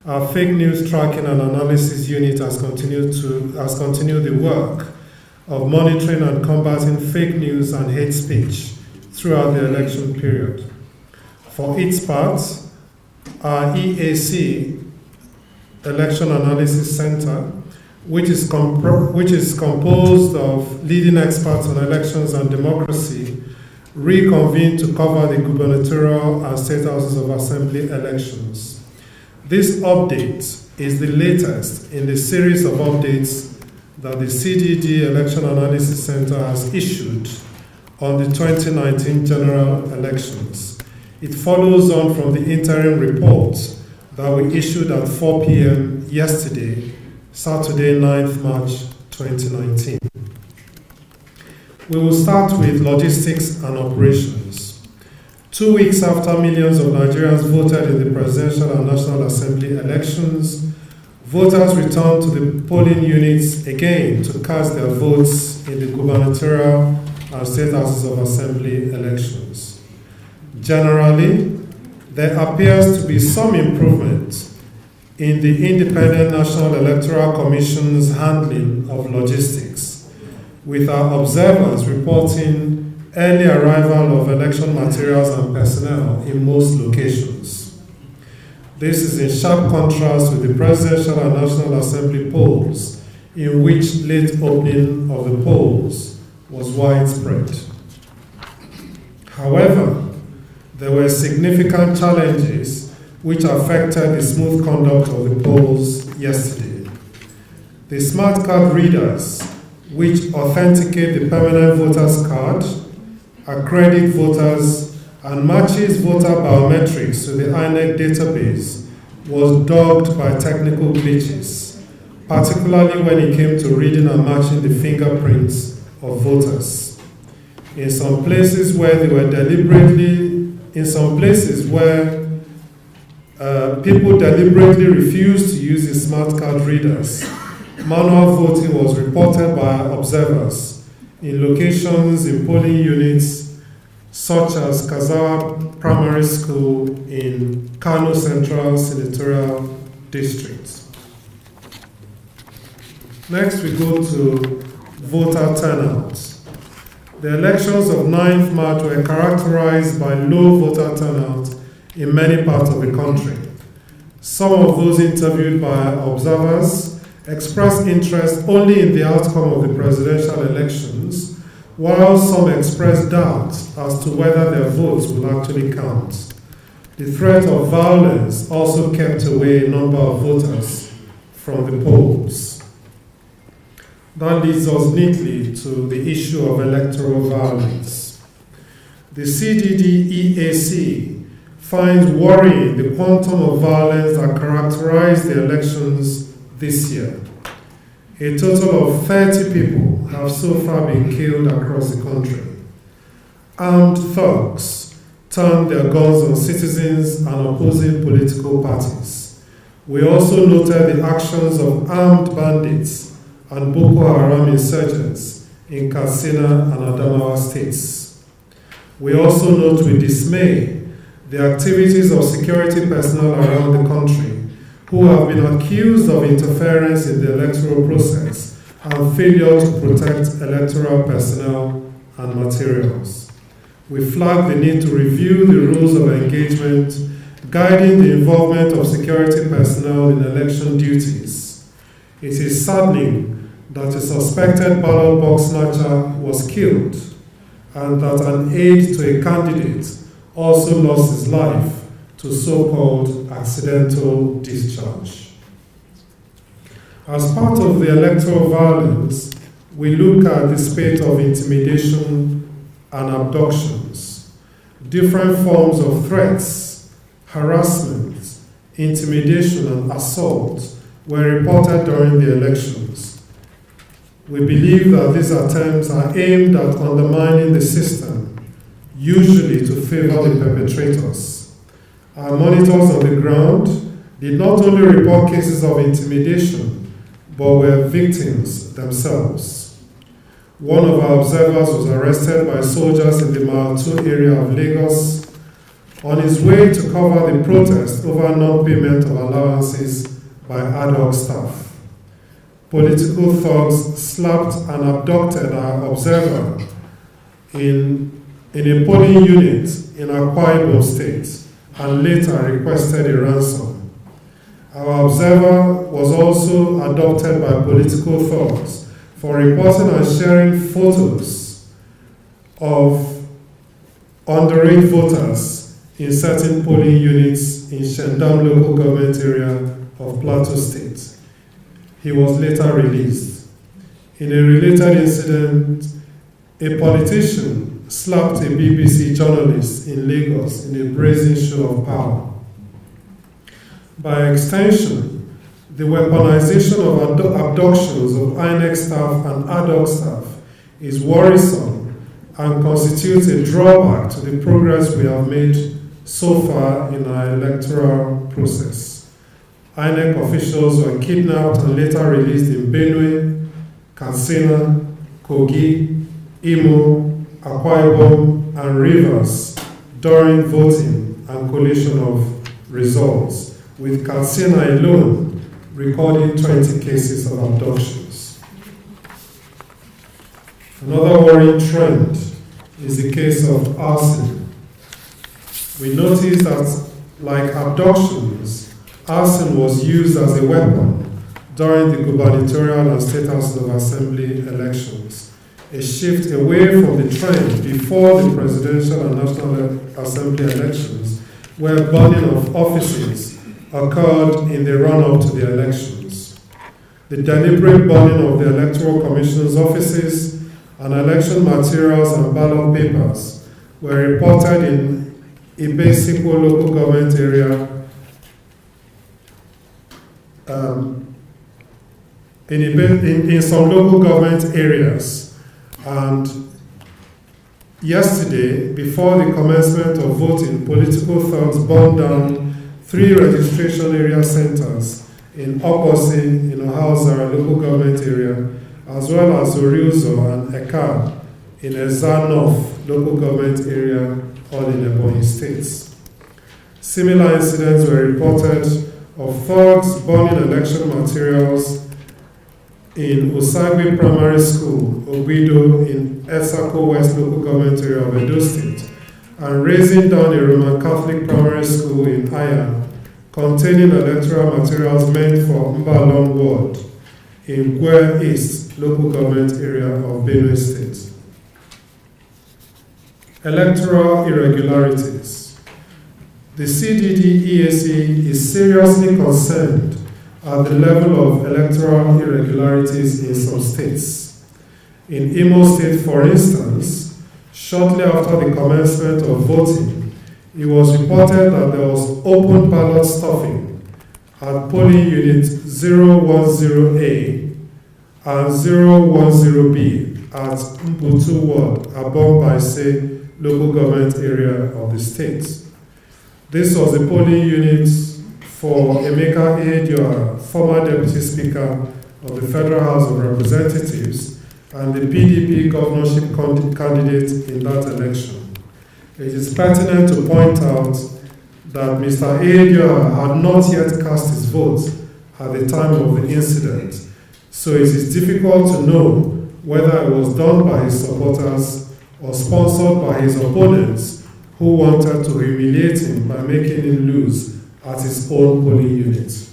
Our fake news tracking and analysis unit has continued the work of monitoring and combating fake news and hate speech throughout the election period. For its part, our EAC, Election Analysis Center, which is composed of leading experts on elections and democracy, reconvened to cover the gubernatorial and state houses of assembly elections. This update is the latest in the series of updates that the CDD Election Analysis Center has issued on the 2019 general elections. It follows on from the interim report that we issued at 4 p.m. yesterday, Saturday, 9th March 2019. We will start with logistics and operations. 2 weeks after millions of Nigerians voted in the presidential and national assembly elections, voters returned to the polling units again to cast their votes in the gubernatorial and state houses of assembly elections. Generally, there appears to be some improvement in the Independent National Electoral Commission's handling of logistics, with our observers reporting early arrival of election materials and personnel in most locations. This is in sharp contrast with the presidential and national assembly polls, in which late opening of the polls was widespread. However, there were significant challenges which affected the smooth conduct of the polls yesterday. The smart card readers, which authenticate the permanent voter's card, accredit voters, and matches voter biometrics to the INEC database, was dogged by technical glitches, particularly when it came to reading and matching the fingerprints of voters. In some places where people deliberately refused to use the smart card readers, manual voting was reported by observers in locations in polling units such as Kazawa Primary School in Kano Central Senatorial District. Next, we go to voter turnout. The elections of 9th March were characterized by low voter turnout in many parts of the country. Some of those interviewed by observers expressed interest only in the outcome of the presidential elections, while some expressed doubt as to whether their votes will actually count. The threat of violence also kept away a number of voters from the polls. That leads us neatly to the issue of electoral violence. The CDD-EAC finds worrying the quantum of violence that characterized the elections this year. A total of 30 people have so far been killed across the country. Armed thugs turned their guns on citizens and opposing political parties. We also noted the actions of armed bandits and Boko Haram insurgents in Katsina and Adamawa states. We also note with dismay the activities of security personnel around the country who have been accused of interference in the electoral process and failure to protect electoral personnel and materials. We flag the need to review the rules of engagement guiding the involvement of security personnel in election duties. It is saddening that a suspected ballot box snatcher was killed and that an aide to a candidate also lost his life to so-called accidental discharge. As part of the electoral violence, we look at the spate of intimidation and abductions. Different forms of threats, harassment, intimidation, and assault were reported during the elections. We believe that these attempts are aimed at undermining the system, usually to favor the perpetrators. Our monitors on the ground did not only report cases of intimidation, but were victims themselves. One of our observers was arrested by soldiers in the Mile 2 area of Lagos on his way to cover the protest over non-payment of allowances by ad hoc staff. Political thugs slapped and abducted our observer in a polling unit in Akwa Ibom State and later requested a ransom. Our observer was also adopted by political thugs for reporting and sharing photos of underage voters in certain polling units in Shandam local government area of Plateau State. He was later released. In a related incident, a politician slapped a BBC journalist in Lagos in a brazen show of power. By extension, the weaponization of abductions of INEC staff and ad hoc staff is worrisome and constitutes a drawback to the progress we have made so far in our electoral process. INEC officials were kidnapped and later released in Benue, Katsina, Kogi, Imo, Akwa Ibom, and Rivers during voting and collation of results, with Katsina alone recording 20 cases of abductions. Another worrying trend is the case of arson. We noticed that, like abductions, arson was used as a weapon during the Gubernatorial and State House of Assembly elections, a shift away from the trend before the Presidential and National Assembly elections, where burning of offices occurred in the run-up to the elections. The deliberate burning of the Electoral Commission's offices and election materials and ballot papers were reported in Ibesikwo local government area, in some local government areas. And yesterday, before the commencement of voting, political thugs burned down 3 registration area centers in Okosi, in Ohausa local government area, as well as Oriuzo and Eka in Eza North local government area, all in Ebonyi states. Similar incidents were reported of thugs burning election materials in Osagwe Primary School, Obido, in Esako West local government area of Edo State, and raising down a Roman Catholic primary school in Aya, containing electoral materials meant for Mbalong Ward in Gwe East local government area of Benue State. Electoral irregularities. The CDD-EAC is seriously concerned at the level of electoral irregularities in some states. In Imo State, for instance, shortly after the commencement of voting, it was reported that there was open ballot stuffing at polling unit 010A and 010B at Mputu Ward, Abombaise local government area of the state. This was the polling unit for Emeka Ehedioha, former Deputy Speaker of the Federal House of Representatives and the PDP governorship candidate in that election. It is pertinent to point out that Mr. Ehedioha had not yet cast his vote at the time of the incident, so it is difficult to know whether it was done by his supporters or sponsored by his opponents who wanted to humiliate him by making him lose at his own polling unit.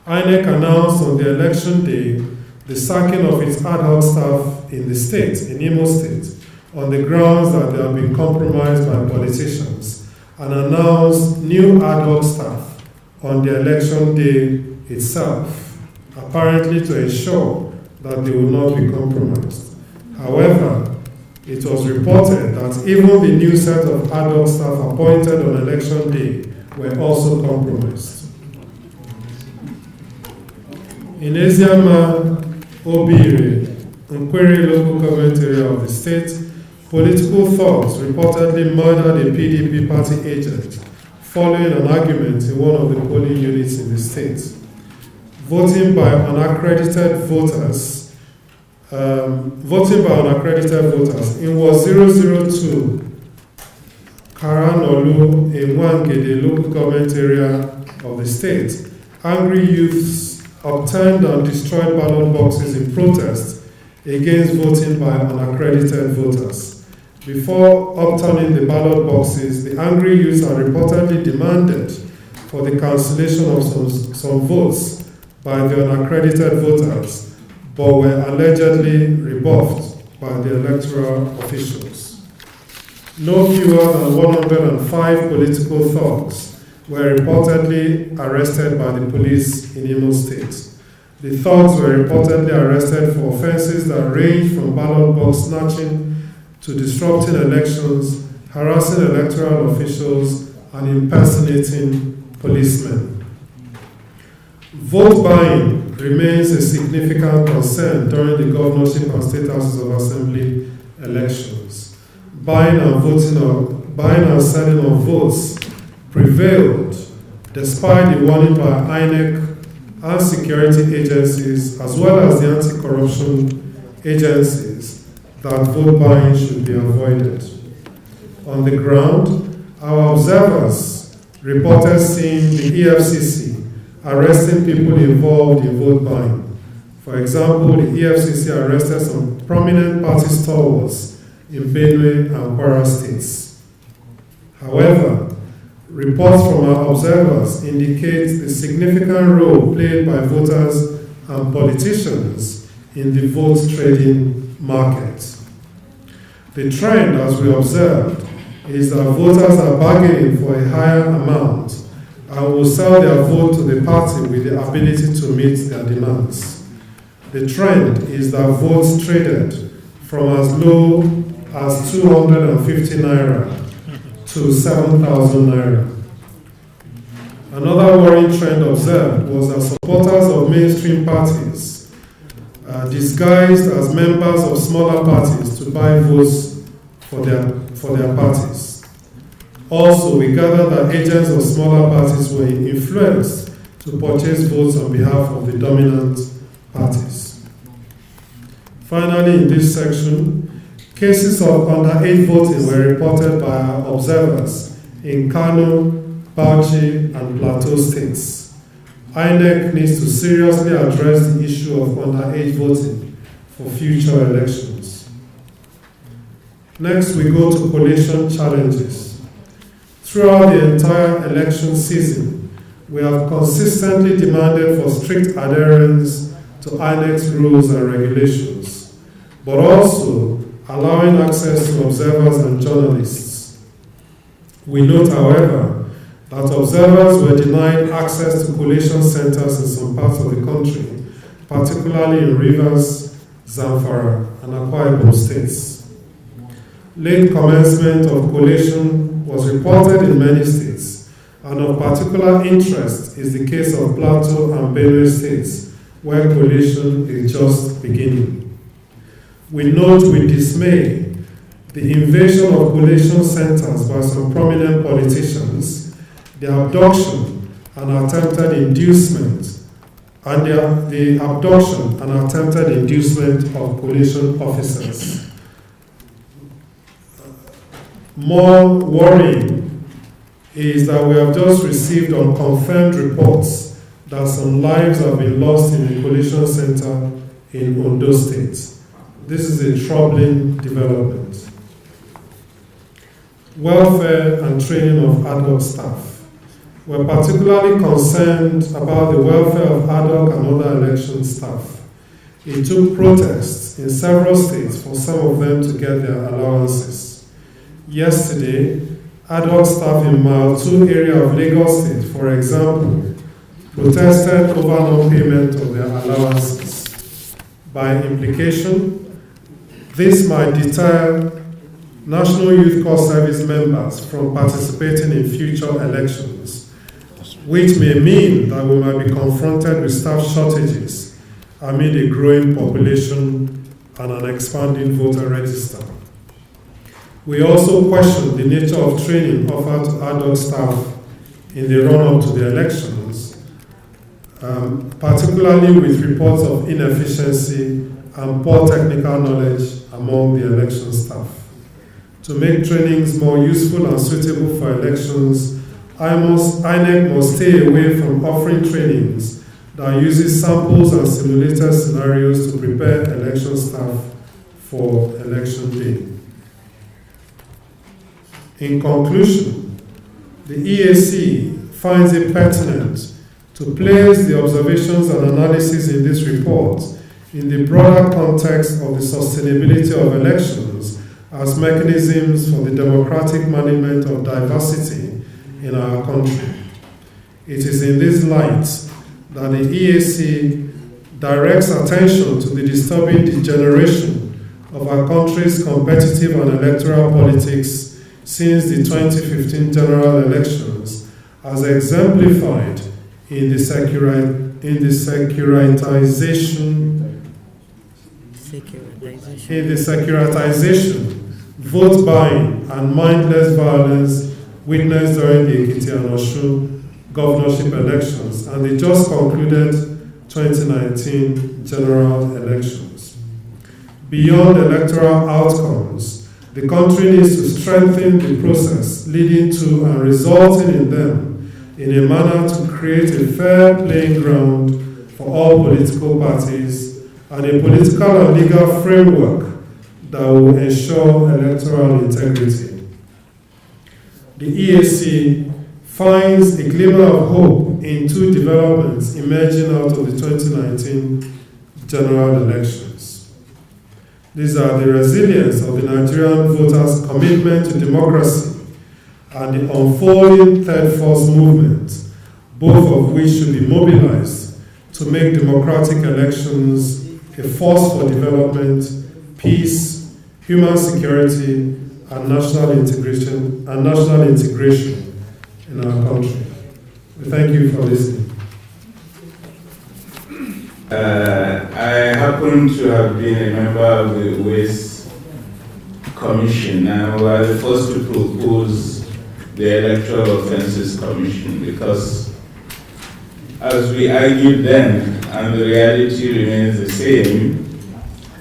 INEC announced on the election day the sacking of its ad hoc staff in the state, in Imo State, on the grounds that they have been compromised by politicians, and announced new ad hoc staff on the election day itself, apparently to ensure that they will not be compromised. However, it was reported that even the new set of ad hoc staff appointed on election day were also compromised. In Eziama, Obire, Nkwere local government area of the state, political thugs reportedly murdered a PDP party agent following an argument in one of the polling units in the state. Voting by unaccredited voters in Ward 002, Karanolu in Wangede local government area of the state, angry youths obtained and destroyed ballot boxes in protest against voting by unaccredited voters. Before upturning the ballot boxes, the angry youths had reportedly demanded for the cancellation of some votes by the unaccredited voters, but were allegedly rebuffed by the electoral officials. No fewer than 105 political thugs were reportedly arrested by the police in Imo State. The thugs were reportedly arrested for offenses that range from ballot box snatching to disrupting elections, harassing electoral officials, and impersonating policemen. Vote buying remains a significant concern during the governorship and state houses of assembly elections. Buying and selling of votes prevailed despite the warning by INEC and security agencies as well as the anti-corruption agencies that vote buying should be avoided. On the ground, our observers reported seeing the EFCC arresting people involved in vote buying. For example, the EFCC arrested some prominent party stalwarts in Benue and Kwara states. However, reports from our observers indicate the significant role played by voters and politicians in the vote trading market. The trend, as we observed, is that voters are bargaining for a higher amount and will sell their vote to the party with the ability to meet their demands. The trend is that votes traded from as low as 250 naira to 7,000 naira. Another worrying trend observed was that supporters of mainstream parties disguised as members of smaller parties to buy votes for their parties. Also, we gathered that agents of smaller parties were influenced to purchase votes on behalf of the dominant parties. Finally, in this section, cases of underage voting were reported by our observers in Kano, Bauchi, and Plateau states. INEC needs to seriously address the issue of underage voting for future elections. Next, we go to collation challenges. Throughout the entire election season, we have consistently demanded for strict adherence to INEC's rules and regulations, but also allowing access to observers and journalists. We note, however, that observers were denied access to collation centers in some parts of the country, particularly in Rivers, Zamfara, and Akwa Ibom states. Late commencement of collation was reported in many states, and of particular interest is the case of Plateau and Benue states, where collation is just beginning. We note with dismay the invasion of collation centers by some prominent politicians, the abduction and attempted inducement, of collation officers. More worrying is that we have just received unconfirmed reports that some lives have been lost in a collation center in Ondo State. This is a troubling development. Welfare and training of ad hoc staff. We're particularly concerned about the welfare of ad hoc and other election staff. It took protests in several states for some of them to get their allowances. Yesterday, ad hoc staff in Mile 2 area of Lagos State, for example, protested over non-payment of their allowances. By implication, this might deter National Youth Corps Service members from participating in future elections, which may mean that we might be confronted with staff shortages amid a growing population and an expanding voter register. We also question the nature of training offered to ad hoc staff in the run-up to the elections, particularly with reports of inefficiency and poor technical knowledge among the election staff. to make trainings more useful and suitable for elections, INEC must stay away from offering trainings that uses samples and simulated scenarios to prepare election staff for election day. In conclusion, the EAC finds it pertinent to place the observations and analysis in this report in the broader context of the sustainability of elections as mechanisms for the democratic management of diversity in our country. It is in this light that the EAC directs attention to the disturbing degeneration of our country's competitive and electoral politics since the 2015 general elections, as exemplified in the securitization, vote buying, and mindless violence witnessed during the Ekiti and Osun governorship elections and the just concluded 2019 general elections. Beyond electoral outcomes, the country needs to strengthen the process leading to and resulting in them in a manner to create a fair playing ground for all political parties and a political and legal framework that will ensure electoral integrity. The EAC finds a glimmer of hope in two developments emerging out of the 2019 general elections. These are the resilience of the Nigerian voters' commitment to democracy and the unfolding third force movement, both of which should be mobilized to make democratic elections a force for development, peace, human security, and national integration in our country. We thank you for listening. I happen to have been a member of the Waste Commission, and we are the first to propose the Electoral Offences Commission, because as we argued then, and the reality remains the same,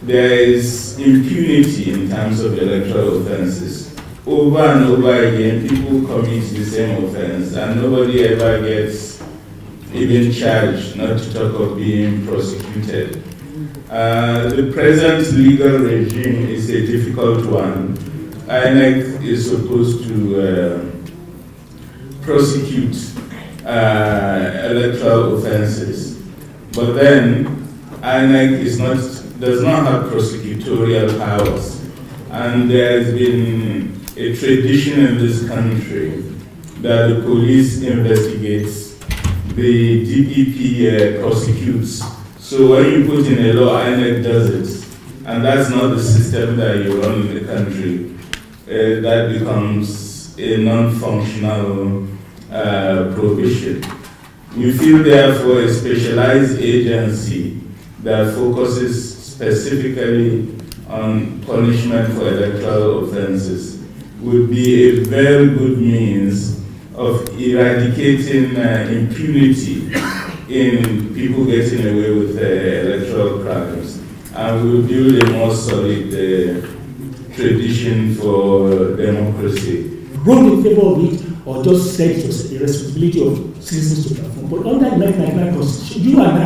there is impunity in terms of electoral offences. Over and over again, people commit the same offense, and nobody ever gets even charged, not to talk of being prosecuted. The present legal regime is a difficult one. INEC is supposed to prosecute electoral offences, but then INEC does not have prosecutorial powers, and there has been a tradition in this country that the police investigates, the DPP prosecutes. So when you put in a law, INEC does it, and that's not the system that you run in the country. That becomes a non-functional provision. We feel therefore a specialized agency that focuses specifically on punishment for electoral offenses would be a very good means of eradicating impunity in people getting away with electoral crimes, and will build a more solid tradition for democracy. Vote in favor of it, or just say it was a responsibility of citizens to perform. But under the 1999 Constitution, you and I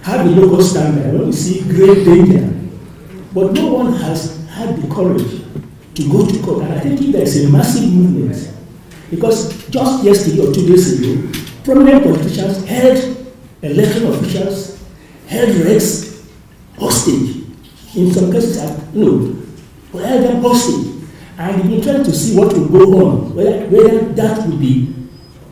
have a local standard when we see great danger. But no one has had the courage to go to court. And I think there's a massive movement. Because just yesterday or 2 days ago, prominent politicians held election officials, held recs hostage. In some cases, held them hostage. And we've been trying to see what will go on, whether that will be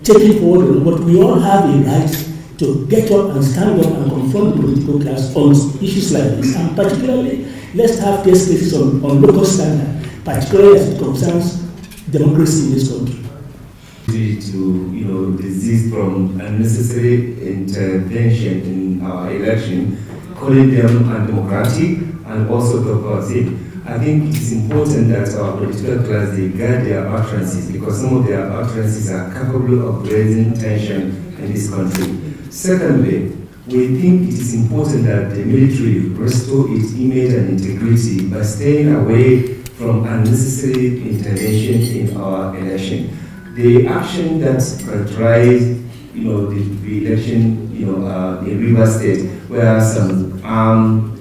taken forward. But we all have a right to get up and stand up and confront the political class on issues like this. And particularly, let's have test cases on local standard, particularly as it concerns democracy in this country. To desist from unnecessary intervention in our election, calling them undemocratic and also subversive. I think it's important that our political class, they guard their utterances, because some of their utterances are capable of raising tension in this country. Secondly, we think it is important that the military restore its image and integrity by staying away from unnecessary intervention in our election. The action that characterized, the election, in Rivers State, where some army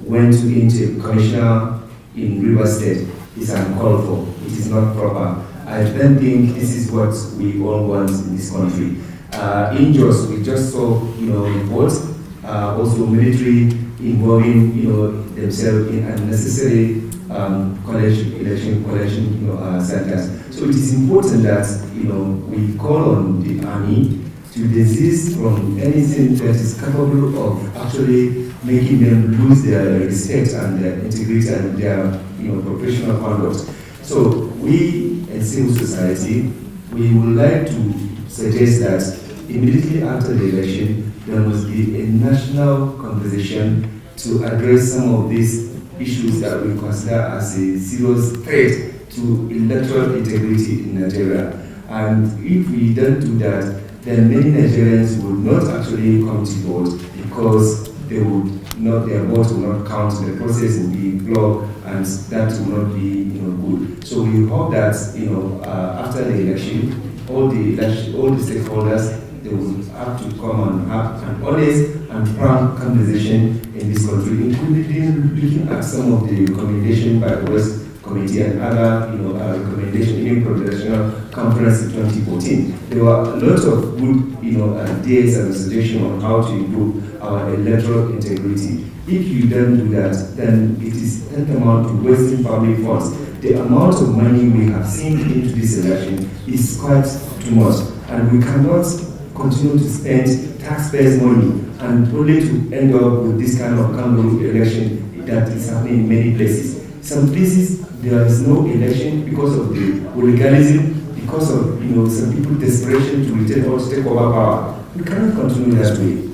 went into commissioner in Rivers State, is uncalled for. It is not proper. I don't think this is what we all want in this country. In Jos, we just saw, reports, also military involving, themselves in unnecessary election collection centers. So it is important that, we call on the army to desist from anything that is capable of actually making them lose their respect and their integrity and their, professional conduct. So we, as civil society, we would like to suggest that immediately after the election, there must be a national conversation to address some of these issues that we consider as a serious threat to electoral integrity in Nigeria. And if we don't do that, then many Nigerians would not actually come to vote because their vote will not count, the process will be blocked, and that will not be good. So we hope that after the election, all the stakeholders, they will have to come and have an honest and frank conversation in this country, including looking at some of the recommendations by the West Committee and other recommendations in the Presidential Conference in 2014. There were a lot of good ideas and suggestions on how to improve our electoral integrity. If you don't do that, then it is tantamount to wasting public funds. The amount of money we have seen into this election is quite too much, and we cannot continue to spend taxpayers' money and only to end up with this kind of kangaroo election that is happening in many places. Some places there is no election because of the hooliganism, because of some people desperation to retain or to take over power. We cannot continue that way.